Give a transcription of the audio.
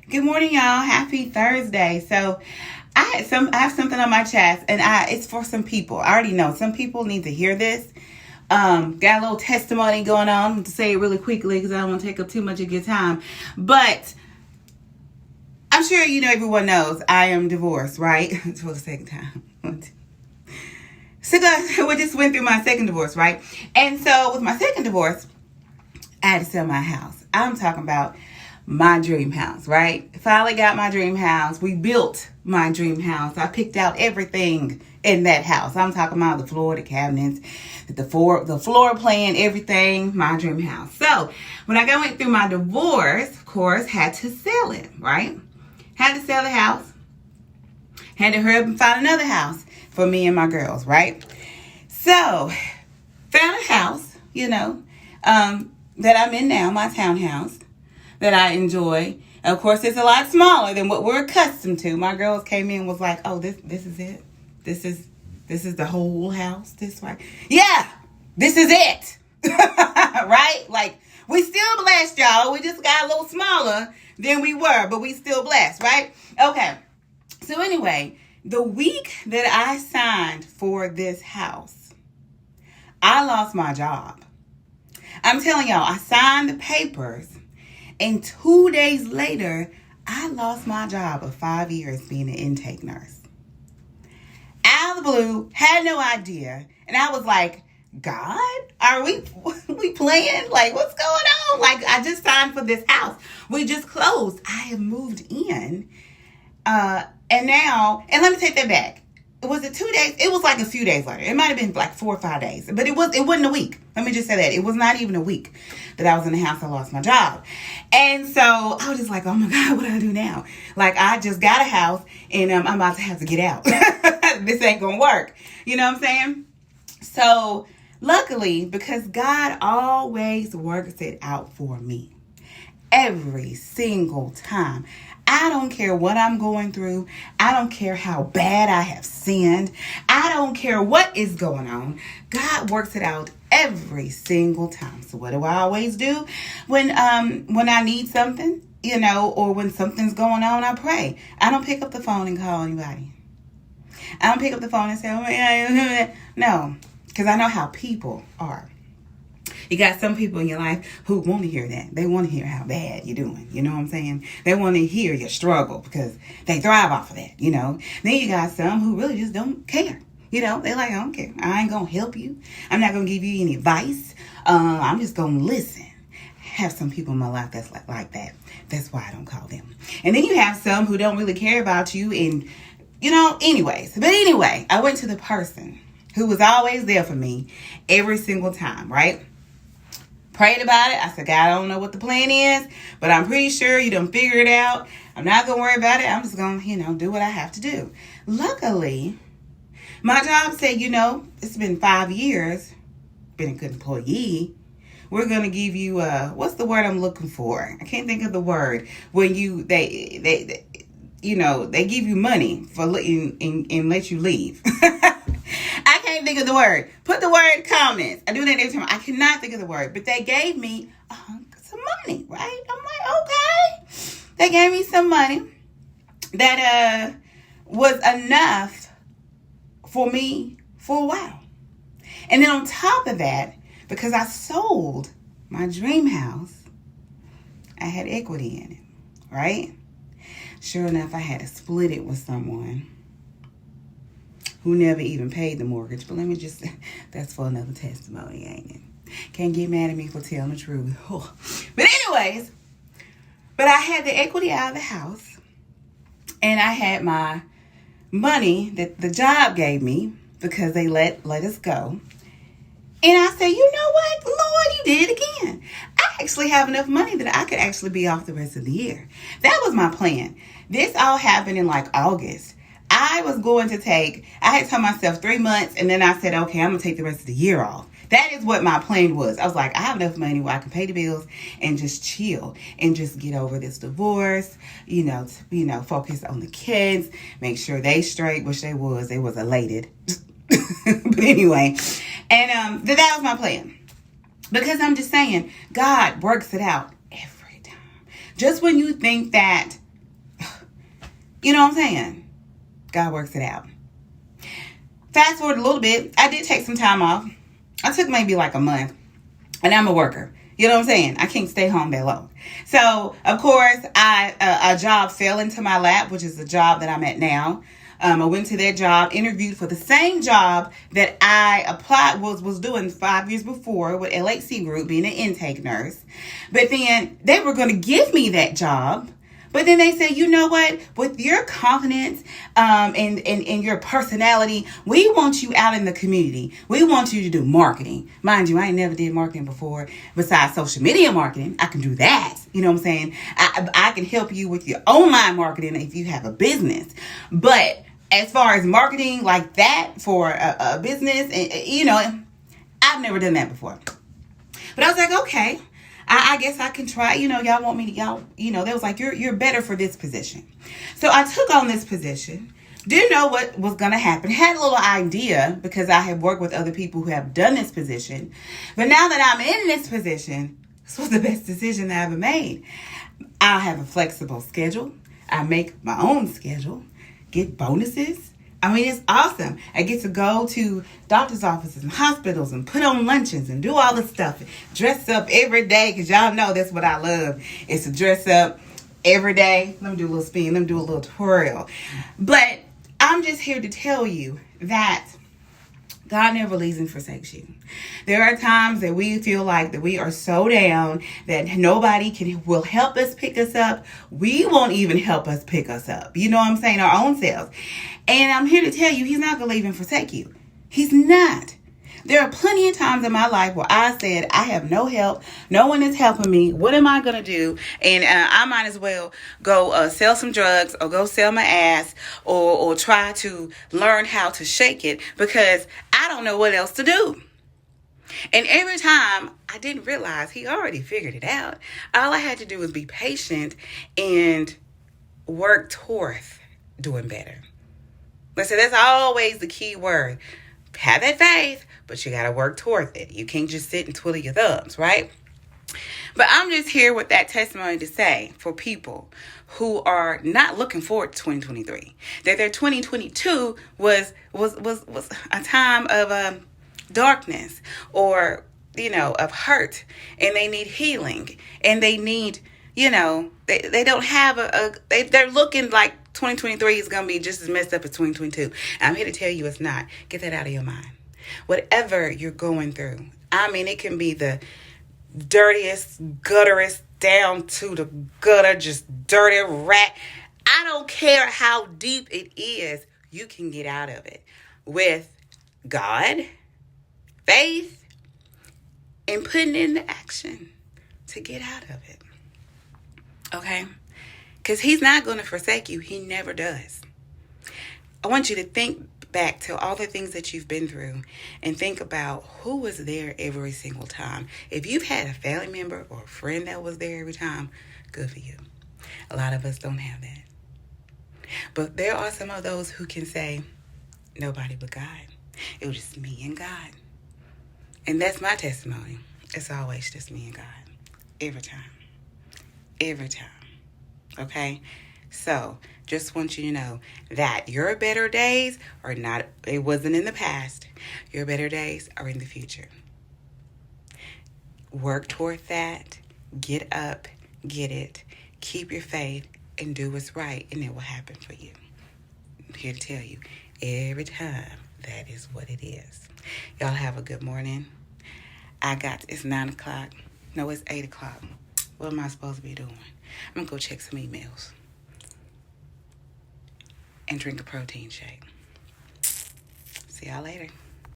Good morning, y'all. Happy Thursday. So I have something on my chest, and it's for some people. I already know some people need to hear this. Got a little testimony going on. To say it really quickly because I don't want to take up too much of your time. But I'm sure everyone knows I am divorced, right? For the second time. So we just went through my second divorce, right? And so with my second divorce, I had to sell my house. I'm talking about my dream house, right? Finally got my dream house. We built my dream house. I picked out everything in that house. I'm talking about the floor, the cabinets, the floor plan, everything, my dream house. So when I went through my divorce, of course, had to sell it, right? Had to sell the house. Had to hurry up and find another house for me and my girls, right? So found a house, that I'm in now, my townhouse, that I enjoy. Of course, it's a lot smaller than what we're accustomed to. My girls came in and was like, "Oh, this is it. This is the whole house. This way, yeah, this is it, right? Like we still blessed, y'all. We just got a little smaller than we were, but we still blessed, right? Okay. So anyway, the week that I signed for this house, I lost my job. I'm telling y'all, I signed the papers. And 2 days later, I lost my job of 5 years being an intake nurse. Out of the blue, had no idea. And I was like, God, are we playing? Like, what's going on? Like, I just signed for this house. We just closed. I have moved in. And now, and let me take that back. Was it 2 days? It was like a few days later. It might have been like 4 or 5 days. But it wasn't a week. Let me just say that. It was not even a week that I was in the house. I lost my job. And so I was just like, oh my God, what do I do now? Like, I just got a house and I'm about to have to get out. This ain't going to work. You know what I'm saying? So luckily, because God always works it out for me. Every single time. I don't care what I'm going through. I don't care how bad I have sinned. I don't care what is going on. God works it out every single time. So what do I always do when I need something, or when something's going on? I pray. I don't pick up the phone and call anybody. I don't pick up the phone and say, oh my God. No, because I know how people are. You got some people in your life who want to hear that. They want to hear how bad you're doing. You know what I'm saying? They want to hear your struggle because they thrive off of that, Then you got some who really just don't care. They're like, I don't care. I ain't going to help you. I'm not going to give you any advice. I'm just going to listen. I have some people in my life that's like that. That's why I don't call them. And then you have some who don't really care about you and, anyways. But anyway, I went to the person who was always there for me every single time, right? Prayed about it. I said, God, I don't know what the plan is, but I'm pretty sure you done figure it out. I'm not going to worry about it. I'm just going to, do what I have to do. Luckily, my job said, it's been 5 years, been a good employee. We're going to give you, what's the word I'm looking for? I can't think of the word. When they give you money for and let you leave. I can't think of the word. Put the word comments. I do that every time. I cannot think of the word. But they gave me some money, right? I'm like, okay. They gave me some money that was enough for me for a while. And then on top of that, because I sold my dream house, I had equity in it, right? Sure enough, I had to split it with someone who never even paid the mortgage. But let me just, that's for another testimony, ain't it? Can't get mad at me for telling the truth. Oh. But anyways, I had the equity out of the house. And I had my money that the job gave me because they let us go. And I said, you know what? Lord, you did it again. I actually have enough money that I could actually be off the rest of the year. That was my plan. This all happened in like August. I had told myself 3 months, and then I said, okay, I'm going to take the rest of the year off. That is what my plan was. I was like, I have enough money where I can pay the bills and just chill and just get over this divorce, focus on the kids, make sure they straight, which they was elated. But anyway, and that was my plan. Because I'm just saying, God works it out every time. Just when you think that You know what I'm saying? God works it out. Fast forward a little bit. I did take some time off. I took maybe like a month. And I'm a worker. You know what I'm saying? I can't stay home that long. So, of course, a job fell into my lap, which is the job that I'm at now. I went to that job, interviewed for the same job that I applied, was doing 5 years before with LHC Group, being an intake nurse. But then they were going to give me that job. But then they said, you know what? With your confidence and your personality, we want you out in the community. We want you to do marketing. Mind you, I ain't never did marketing before. Besides social media marketing, I can do that. You know what I'm saying? I can help you with your online marketing if you have a business. But as far as marketing like that for a business, you know, I've never done that before. But I was like, okay. I guess I can try. You know, y'all want me to, they was like, you're better for this position. So I took on this position. Didn't know what was going to happen. Had a little idea because I have worked with other people who have done this position. But now that I'm in this position, this was the best decision that I ever made. I have a flexible schedule. I make my own schedule. Get bonuses. I mean, it's awesome. I get to go to doctor's offices and hospitals and put on luncheons and do all this stuff. Dress up every day because y'all know that's what I love is to dress up every day. Let me do a little spin. Let me do a little twirl. But I'm just here to tell you that God never leaves and forsakes you. There are times that we feel like that we are so down that nobody will help us pick us up. We won't even help us pick us up. You know what I'm saying? Our own selves. And I'm here to tell you, he's not going to leave and forsake you. He's not. There are plenty of times in my life where I said, I have no help. No one is helping me. What am I going to do? And I might as well go sell some drugs or go sell my ass or try to learn how to shake it because I don't know what else to do. And every time I didn't realize he already figured it out. All I had to do was be patient and work towards doing better. Listen, that's always the key word. Have that faith, but you got to work towards it. You can't just sit and twiddle your thumbs, right? But I'm just here with that testimony to say for people who are not looking forward to 2023, that their 2022 was a time of darkness or, of hurt, and they need healing, and they need, they don't have they're looking like 2023 is going to be just as messed up as 2022. I'm here to tell you it's not. Get that out of your mind. Whatever you're going through, I mean, it can be the dirtiest, gutterest, down to the gutter, just dirty rat. I don't care how deep it is, you can get out of it with God, faith, and putting in the action to get out of it. Okay? Because he's not going to forsake you. He never does. I want you to think back to all the things that you've been through and think about who was there every single time. If you've had a family member or a friend that was there every time, good for you. A lot of us don't have that. But there are some of those who can say, nobody but God. It was just me and God. And that's my testimony. It's always just me and God. Every time. Every time. Okay? So, just want you to know that your better days are not, it wasn't in the past. Your better days are in the future. Work toward that. Get up. Get it. Keep your faith and do what's right, and it will happen for you. I'm here to tell you, every time, that is what it is. Y'all have a good morning. It's 9 o'clock. No, it's 8 o'clock. What am I supposed to be doing? I'm going to go check some emails and drink a protein shake. See y'all later.